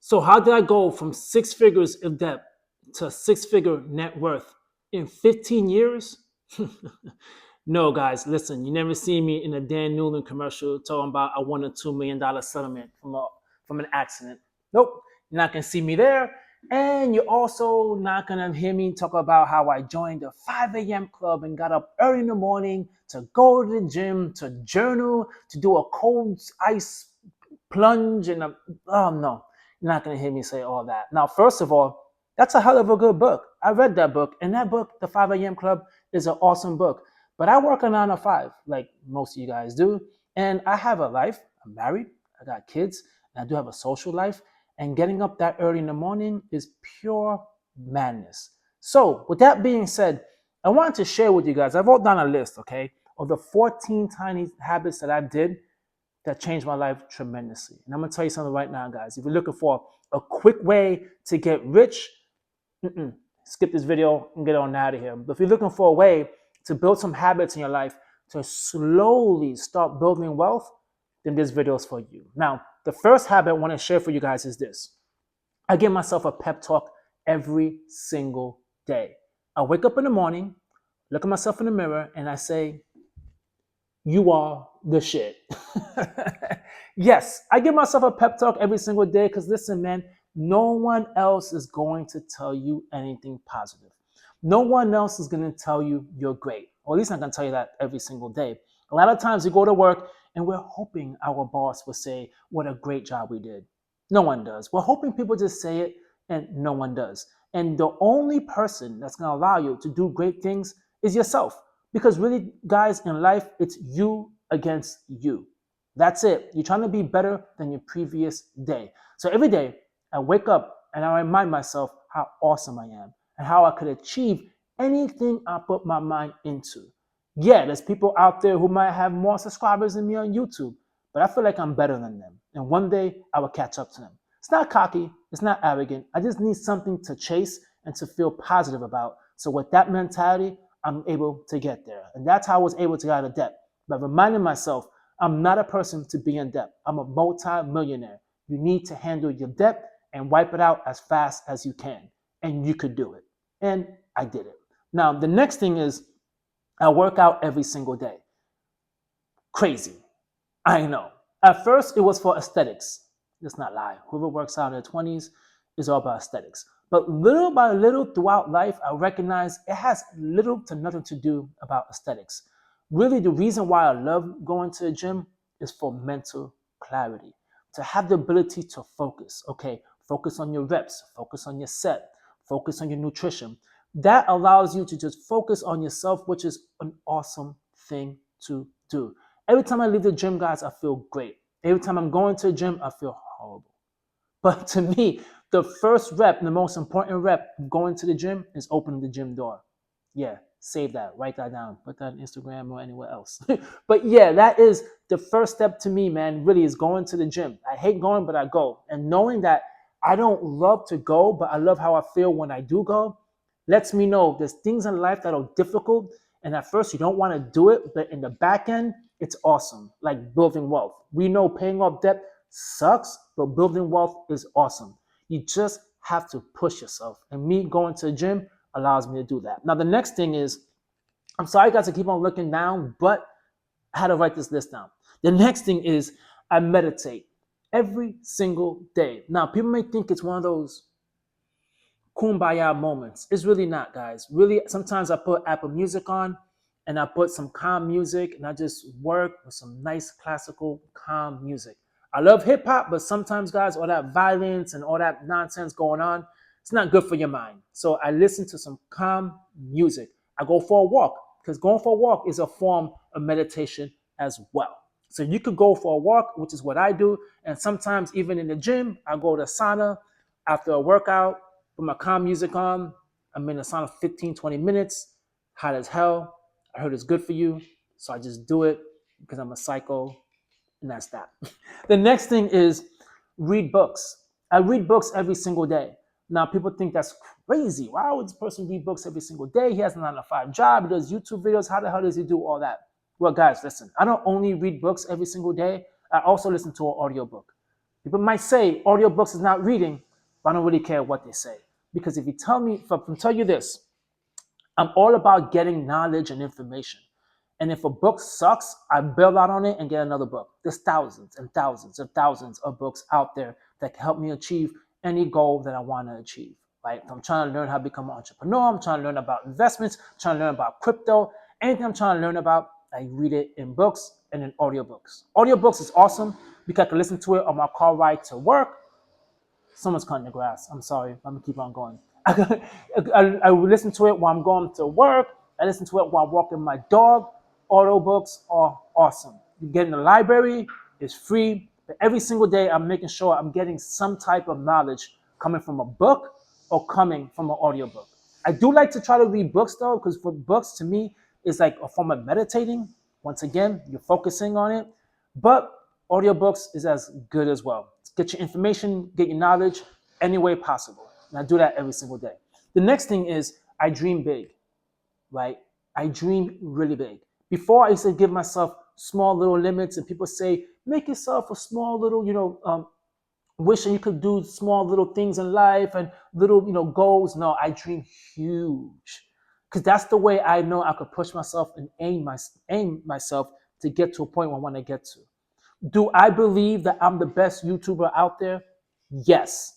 So how did I go from six figures of debt to six-figure net worth in 15 years? No, guys, listen, you never see me in a Dan Newland commercial talking about I won a $2 million settlement from an accident. Nope, you're not gonna see me there. And you're also not gonna hear me talk about how I joined the 5 a.m. club and got up early in the morning to go to the gym, to journal, to do a cold ice plunge, and oh no, you're not gonna hear me say all that. Now, first of all, that's a hell of a good book. I read that book, and that book, The 5 a.m. Club, is an awesome book. But I work a 9 to 5, like most of you guys do, and I have a life. I'm married, I got kids, and I do have a social life. And getting up that early in the morning is pure madness. So, with that being said, I wanted to share with you guys. I wrote down a list, okay, of the 14 tiny habits that I did that changed my life tremendously. And I'm gonna tell you something right now, guys. If you're looking for a quick way to get rich, skip this video and get on out of here. But if you're looking for a way to build some habits in your life to slowly start building wealth, then this video is for you. Now, the first habit I want to share for you guys is this. I give myself a pep talk every single day. I wake up in the morning, look at myself in the mirror, and I say, you are the shit. Yes, I give myself a pep talk every single day because listen, man, no one else is going to tell you anything positive. No one else is going to tell you you're great. Or at least I'm going to tell you that every single day. A lot of times we go to work and we're hoping our boss will say what a great job we did. No one does. We're hoping people just say it, and no one does. And the only person that's going to allow you to do great things is yourself. Because really, guys, in life, it's you against you. That's it. You're trying to be better than your previous day. So every day, I wake up and I remind myself how awesome I am and how I could achieve anything I put my mind into. Yeah, there's people out there who might have more subscribers than me on YouTube, but I feel like I'm better than them. And one day, I will catch up to them. It's not cocky. It's not arrogant. I just need something to chase and to feel positive about. So with that mentality, I'm able to get there. And that's how I was able to get out of debt. By reminding myself, I'm not a person to be in debt. I'm a multi-millionaire. You need to handle your debt and wipe it out as fast as you can. And you could do it. And I did it. Now, the next thing is I work out every single day. Crazy. I know. At first, it was for aesthetics. Let's not lie. Whoever works out in their 20s is all about aesthetics. But little by little throughout life, I recognize it has little to nothing to do about aesthetics. Really, the reason why I love going to the gym is for mental clarity, to have the ability to focus. Okay, focus on your reps, focus on your set, focus on your nutrition. That allows you to just focus on yourself, which is an awesome thing to do. Every time I leave the gym, guys, I feel great. Every time I'm going to the gym, I feel horrible. But to me, the first rep, the most important rep of going to the gym is opening the gym door. Yeah, save that, write that down, put that on Instagram or anywhere else. But yeah, that is the first step to me, man, really is going to the gym. I hate going, but I go. And knowing that I don't love to go, but I love how I feel when I do go, lets me know there's things in life that are difficult. And at first you don't want to do it, but in the back end, it's awesome. Like building wealth. We know paying off debt sucks, but building wealth is awesome. You just have to push yourself. And me going to the gym allows me to do that. Now, the next thing is, I'm sorry, guys, to keep on looking down, but I had to write this list down. The next thing is I meditate every single day. Now, people may think it's one of those kumbaya moments. It's really not, guys. Really, sometimes I put Apple Music on and I put some calm music and I just work with some nice classical calm music. I love hip hop, but sometimes, guys, all that violence and all that nonsense going on, it's not good for your mind. So I listen to some calm music. I go for a walk because going for a walk is a form of meditation as well. So you could go for a walk, which is what I do. And sometimes even in the gym, I go to sauna after a workout, put my calm music on. I'm in the sauna 15, 20 minutes, hot as hell. I heard it's good for you. So I just do it because I'm a psycho. And that's that. The next thing is read books. I read books every single day. Now, people think that's crazy. Why would this person read books every single day? He has a 9 to 5 job. He does YouTube videos. How the hell does he do all that? Well, guys, listen. I don't only read books every single day. I also listen to an audiobook. People might say audiobooks is not reading, but I don't really care what they say. Because if you tell me, if I can tell you this, I'm all about getting knowledge and information. And if a book sucks, I bail out on it and get another book. There's thousands and thousands and thousands of books out there that can help me achieve any goal that I want to achieve. Right? If I'm trying to learn how to become an entrepreneur, I'm trying to learn about investments, I'm trying to learn about crypto, anything I'm trying to learn about, I read it in books and in audiobooks. Audiobooks is awesome because I can listen to it on my car ride to work. Someone's cutting the grass. I'm sorry. I'm gonna keep on going. I listen to it while I'm going to work. I listen to it while I'm walking my dog. Audiobooks are awesome. You get in the library, it's free. But every single day, I'm making sure I'm getting some type of knowledge coming from a book or coming from an audiobook. I do like to try to read books though, because for books to me, it's like a form of meditating. Once again, you're focusing on it. But audiobooks is as good as well. Get your information, get your knowledge any way possible. And I do that every single day. The next thing is I dream big, right? I dream really big. Before I used to give myself small little limits, and people say, make yourself a small little, wishing you could do small little things in life and little, goals. No, I dream huge. Because that's the way I know I could push myself and aim myself to get to a point where I want to get to. Do I believe that I'm the best YouTuber out there? Yes.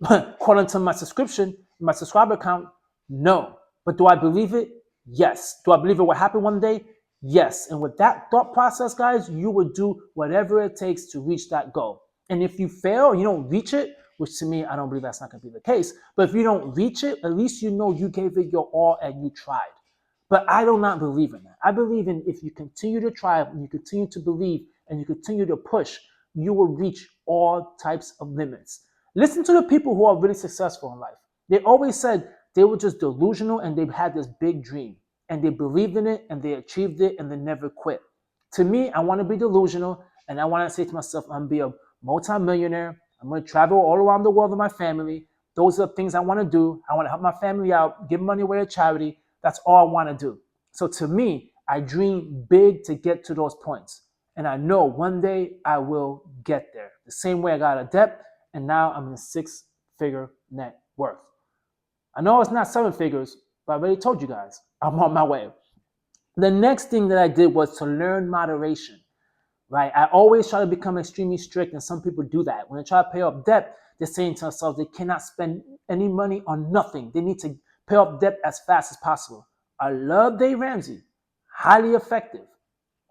According to my subscriber count, no. But do I believe it? Yes. Do I believe it will happen one day? Yes. And with that thought process, guys, you would do whatever it takes to reach that goal. And if you fail, you don't reach it, which to me, I don't believe that's not going to be the case. But if you don't reach it, at least you know you gave it your all and you tried. But I do not believe in that. I believe in if you continue to try and you continue to believe and you continue to push, you will reach all types of limits. Listen to the people who are really successful in life. They always said they were just delusional and they had this big dream and they believed in it and they achieved it and they never quit. To me, I want to be delusional and I want to say to myself, I'm going to be a multi-millionaire. I'm going to travel all around the world with my family. Those are the things I want to do. I want to help my family out, give money away to charity. That's all I want to do. So to me, I dream big to get to those points. And I know one day I will get there. The same way I got a debt, and now I'm in a 6-figure net worth. I know it's not 7 figures, but I already told you guys, I'm on my way. The next thing that I did was to learn moderation, right? I always try to become extremely strict, and some people do that. When they try to pay off debt, they're saying to themselves they cannot spend any money on nothing. They need to pay off debt as fast as possible. I love Dave Ramsey, highly effective,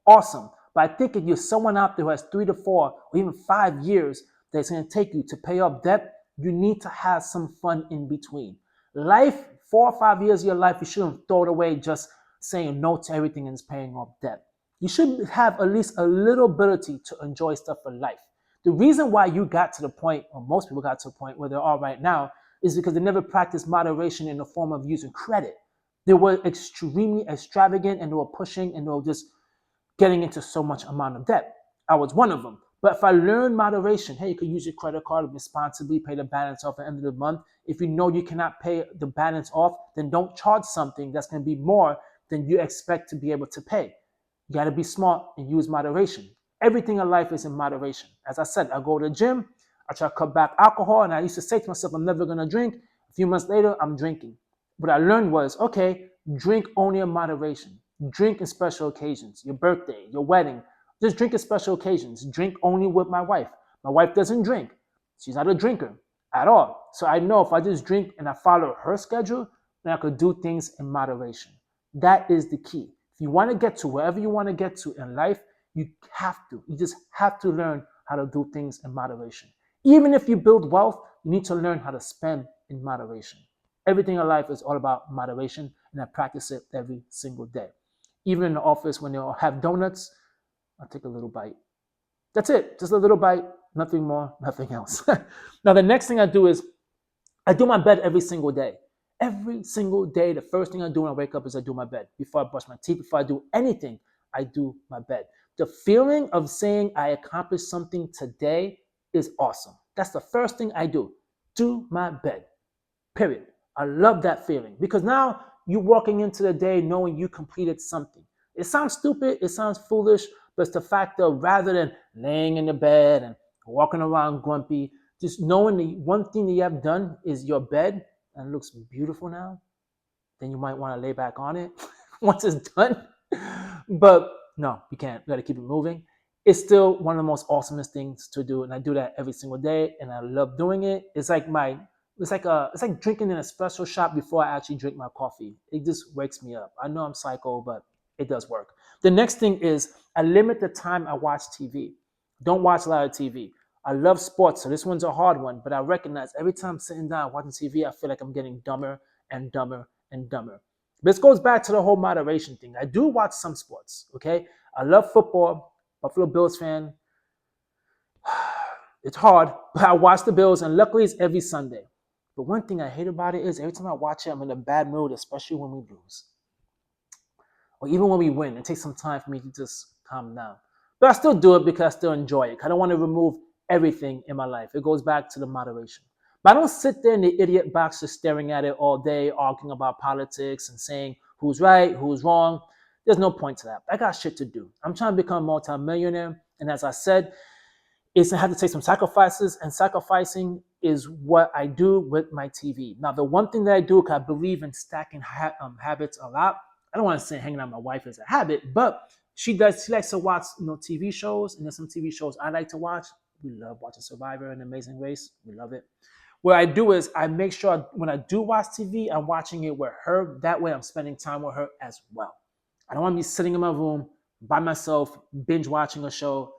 awesome. But I think if you're someone out there who has 3 to 4 or even 5 years that it's going to take you to pay off debt, you need to have some fun in between. Life, 4 or 5 years of your life, you shouldn't throw it away just saying no to everything and paying off debt. You should have at least a little ability to enjoy stuff in life. The reason why you got to the point, or most people got to the point where they are right now, is because they never practiced moderation in the form of using credit. They were extremely extravagant and they were pushing and they were just getting into so much amount of debt. I was one of them. But if I learned moderation, hey, you could use your credit card responsibly, pay the balance off at the end of the month. If you know you cannot pay the balance off, then don't charge something that's going to be more than you expect to be able to pay. You got to be smart and use moderation. Everything in life is in moderation. As I said, I go to the gym, I try to cut back alcohol, and I used to say to myself, I'm never going to drink. A few months later, I'm drinking. What I learned was, okay, drink only in moderation. Drink in special occasions, your birthday, your wedding. Just drink in special occasions. Drink only with my wife. My wife doesn't drink. She's not a drinker at all. So I know if I just drink and I follow her schedule, then I could do things in moderation. That is the key. If you want to get to wherever you want to get to in life, you just have to learn how to do things in moderation. Even if you build wealth, you need to learn how to spend in moderation. Everything in life is all about moderation, and I practice it every single day. Even in the office, when they'll have donuts, I'll take a little bite. That's it, just a little bite, nothing more, nothing else. Now, the next thing I do is I do my bed every single day. Every single day, the first thing I do when I wake up is I do my bed. Before I brush my teeth, before I do anything, I do my bed. The feeling of saying I accomplished something today is awesome. That's the first thing I do. Do my bed. Period. I love that feeling because now you're walking into the day knowing you completed something. It sounds stupid, it sounds foolish, but it's the fact that rather than laying in the bed and walking around grumpy, just knowing the one thing that you have done is your bed and it looks beautiful now, then you might want to lay back on it once it's done. But no, you can't. You got to keep it moving. It's still one of the most awesomest things to do, and I do that every single day, and I love doing it. It's like drinking an espresso shot before I actually drink my coffee. It just wakes me up. I know I'm psycho, but it does work. The next thing is I limit the time I watch TV. Don't watch a lot of TV. I love sports, so this one's a hard one, but I recognize every time I'm sitting down watching TV, I feel like I'm getting dumber and dumber and dumber. This goes back to the whole moderation thing. I do watch some sports, okay? I love football, Buffalo Bills fan. It's hard, but I watch the Bills, and luckily it's every Sunday. But one thing I hate about it is every time I watch it, I'm in a bad mood, especially when we lose or even when we win. It takes some time for me to just calm down. But I still do it because I still enjoy it. I don't want to remove everything in my life. It goes back to the moderation. But I don't sit there in the idiot box just staring at it all day, arguing about politics and saying who's right, who's wrong. There's no point to that. I got shit to do. I'm trying to become a multimillionaire. And as I said, it's I have to take some sacrifices, and sacrificing is what I do with my TV. Now, the one thing that I do, because I believe in stacking habits a lot. I don't want to say hanging out with my wife is a habit, but she does. She likes to watch, TV shows, and there's some TV shows I like to watch. We love watching Survivor and Amazing Race. We love it. What I do is I make sure when I do watch TV, I'm watching it with her. That way, I'm spending time with her as well. I don't want to be sitting in my room by myself, binge watching a show.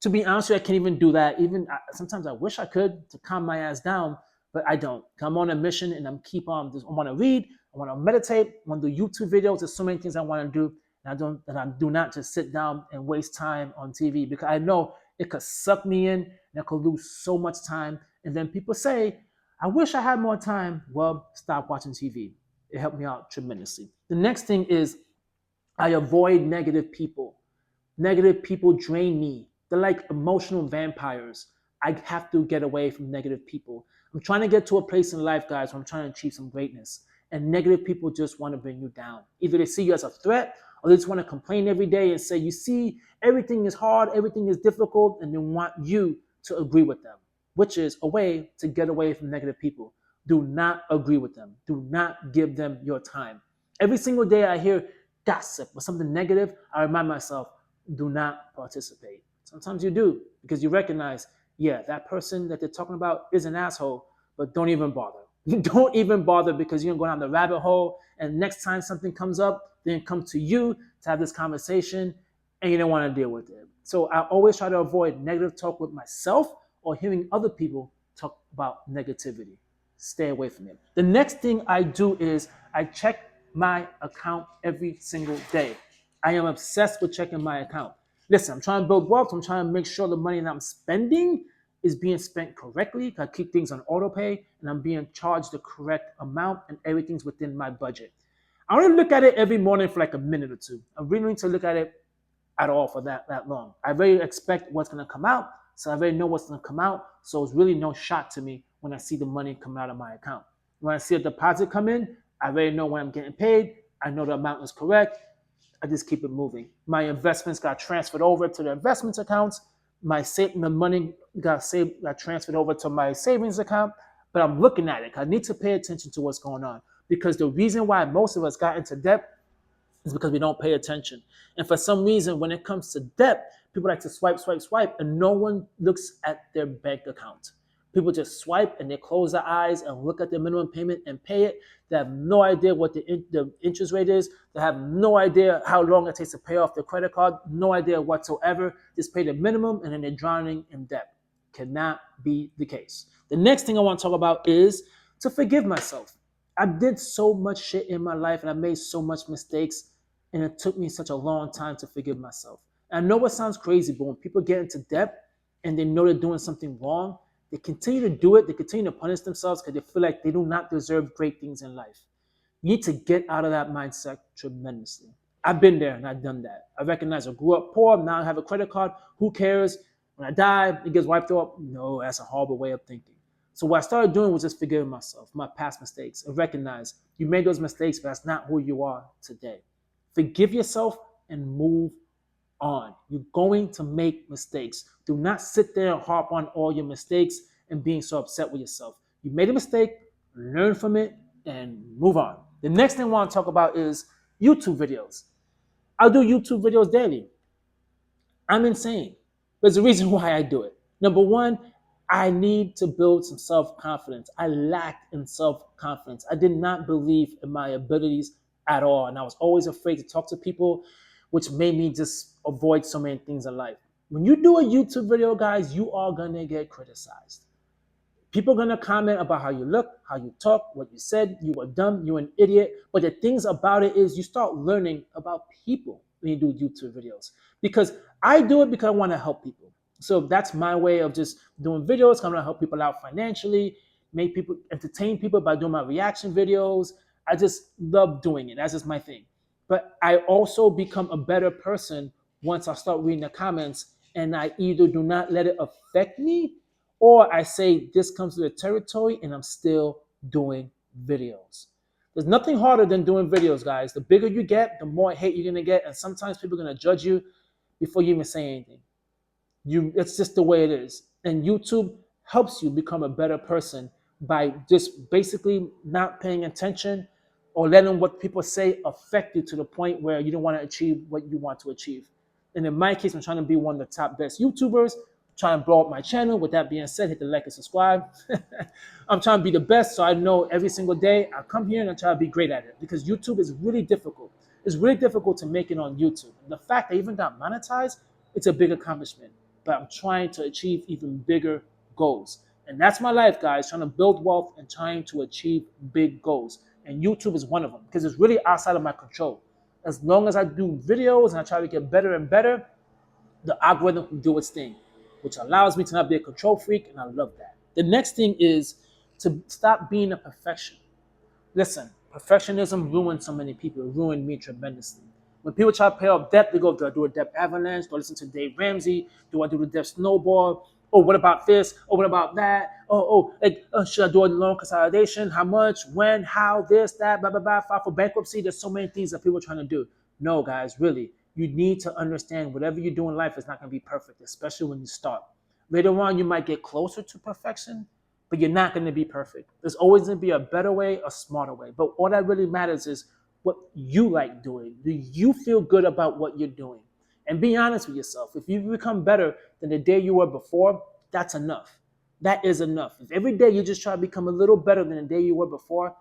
To be honest with you, I can't even do that. Even sometimes I wish I could to calm my ass down, but I don't. I'm on a mission, and I'm keep on. I want to read. I want to meditate. I want to do YouTube videos. There's so many things I want to do, and I don't. And I do not just sit down and waste time on TV because I know it could suck me in, and I could lose so much time. And then people say, "I wish I had more time." Well, stop watching TV. It helped me out tremendously. The next thing is I avoid negative people. Negative people drain me. They're like emotional vampires. I have to get away from negative people. I'm trying to get to a place in life, guys, where I'm trying to achieve some greatness. And negative people just want to bring you down. Either they see you as a threat or they just want to complain every day and say, you see, everything is hard, everything is difficult, and they want you to agree with them, which is a way to get away from negative people. Do not agree with them. Do not give them your time. Every single day I hear gossip or something negative, I remind myself, do not participate. Sometimes you do because you recognize, yeah, that person that they're talking about is an asshole, but don't even bother. Don't even bother because you're going to go down the rabbit hole. And next time something comes up, then it comes to you to have this conversation and you don't want to deal with it. So I always try to avoid negative talk with myself or hearing other people talk about negativity. Stay away from it. The next thing I do is I check my account every single day. I am obsessed with checking my account. Listen, I'm trying to build wealth. I'm trying to make sure the money that I'm spending is being spent correctly. I keep things on auto pay and I'm being charged the correct amount and everything's within my budget. I don't look at it every morning for like a minute or two. I really need to look at it at all for that long. I really expect what's going to come out, so I already know what's going to come out. So it's really no shock to me when I see the money come out of my account. When I see a deposit come in, I already know when I'm getting paid. I know the amount is correct. I just keep it moving. My investments got transferred over to the investments accounts. The money got transferred over to my savings account. But I'm looking at it. I need to pay attention to what's going on because the reason why most of us got into debt is because we don't pay attention. And for some reason, when it comes to debt, people like to swipe, swipe, swipe, and no one looks at their bank account. People just swipe and they close their eyes and look at their minimum payment and pay it. They have no idea what the interest rate is. They have no idea how long it takes to pay off their credit card. No idea whatsoever. Just pay the minimum and then they're drowning in debt. Cannot be the case. The next thing I want to talk about is to forgive myself. I did so much shit in my life and I made so much mistakes, and it took me such a long time to forgive myself. And I know it sounds crazy, but when people get into debt and they know they're doing something wrong, they continue to do it. They continue to punish themselves because they feel like they do not deserve great things in life. You need to get out of that mindset tremendously. I've been there and I've done that. I recognize I grew up poor. Now I have a credit card. Who cares? When I die, it gets wiped off. No, that's a horrible way of thinking. So what I started doing was just forgiving myself, my past mistakes, and recognize you made those mistakes, but that's not who you are today. Forgive yourself and move on. You're going to make mistakes. Do not sit there and harp on all your mistakes and being so upset with yourself. You made a mistake, learn from it, and move on. The next thing I want to talk about is YouTube videos. I do YouTube videos daily. I'm insane. There's a reason why I do it. Number one, I need to build some self confidence. I lacked in self confidence. I did not believe in my abilities at all. And I was always afraid to talk to people, which made me just avoid so many things in life. When you do a YouTube video, guys, you are going to get criticized. People are gonna comment about how you look, how you talk, what you said, you were dumb, you're an idiot. But the things about it is you start learning about people when you do YouTube videos. Because I do it because I want to help people. So that's my way of just doing videos. I'm gonna help people out financially, make people entertain people by doing my reaction videos. I just love doing it. That's just my thing. But I also become a better person once I start reading the comments and I either do not let it affect me or I say this comes to the territory and I'm still doing videos. There's nothing harder than doing videos, guys. The bigger you get, the more hate you're gonna get, and sometimes people are gonna judge you before you even say anything. It's just the way it is. And YouTube helps you become a better person by just basically not paying attention or letting what people say affect you to the point where you don't want to achieve what you want to achieve. And in my case, I'm trying to be one of the top best YouTubers, trying to blow up my channel. With that being said, hit the like and subscribe. I'm trying to be the best, so I know every single day I come here and I try to be great at it because YouTube is really difficult. It's really difficult to make it on YouTube. And the fact that I even got monetized, it's a big accomplishment. But I'm trying to achieve even bigger goals. And that's my life, guys, trying to build wealth and trying to achieve big goals. And YouTube is one of them because it's really outside of my control. As long as I do videos and I try to get better and better, the algorithm can do its thing, which allows me to not be a control freak, and I love that. The next thing is to stop being a perfection. Listen, perfectionism ruined so many people. It ruined me tremendously. When people try to pay off debt, they go, do I do a debt avalanche? Do I listen to Dave Ramsey? Do I do the debt snowball? Oh, what about this? Oh, what about that? Should I do a loan consolidation? How much? When? How? This, that, blah, blah, blah. File for bankruptcy. There's so many things that people are trying to do. No, guys, really. You need to understand whatever you do in life is not going to be perfect, especially when you start. Later on, you might get closer to perfection, but you're not going to be perfect. There's always going to be a better way, a smarter way. But all that really matters is what you like doing. Do you feel good about what you're doing? And be honest with yourself. If you become better than the day you were before, that's enough. That is enough. If every day you just try to become a little better than the day you were before,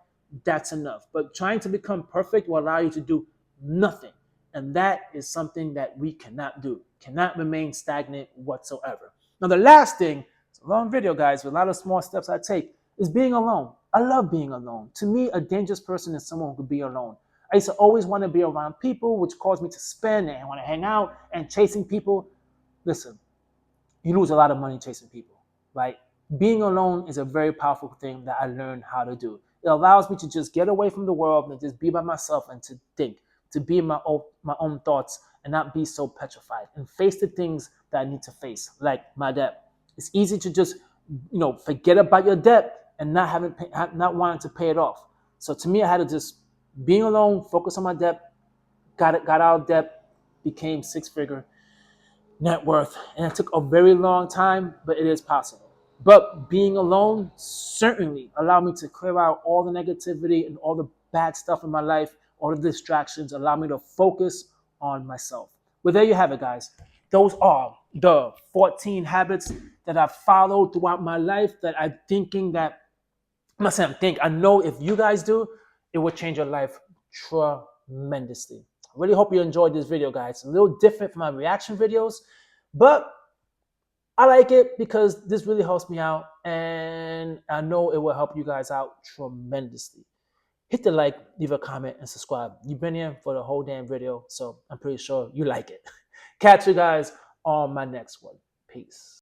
that's enough. But trying to become perfect will allow you to do nothing. And that is something that we cannot do, cannot remain stagnant whatsoever. Now, the last thing, it's a long video, guys, with a lot of small steps I take, is being alone. I love being alone. To me, a dangerous person is someone who could be alone. I used to always want to be around people, which caused me to spend and want to hang out and chasing people. Listen, you lose a lot of money chasing people, right? Being alone is a very powerful thing that I learned how to do. It allows me to just get away from the world and just be by myself and to think, to be in my own thoughts and not be so petrified and face the things that I need to face, like my debt. It's easy to just, forget about your debt and not wanting to pay it off. So to me, I had to just being alone, focus on my debt, got out of debt, became six-figure net worth. And it took a very long time, but it is possible. But being alone certainly allowed me to clear out all the negativity and all the bad stuff in my life, all the distractions, allow me to focus on myself. Well, there you have it, guys. Those are the 14 habits that I've followed throughout my life that I'm thinking that, I'm not saying I know if you guys do, it will change your life tremendously. I really hope you enjoyed this video, guys. It's a little different from my reaction videos, but I like it because this really helps me out, and I know it will help you guys out tremendously. Hit the like, leave a comment, and subscribe. You've been here for the whole damn video, so I'm pretty sure you like it. Catch you guys on my next one. Peace.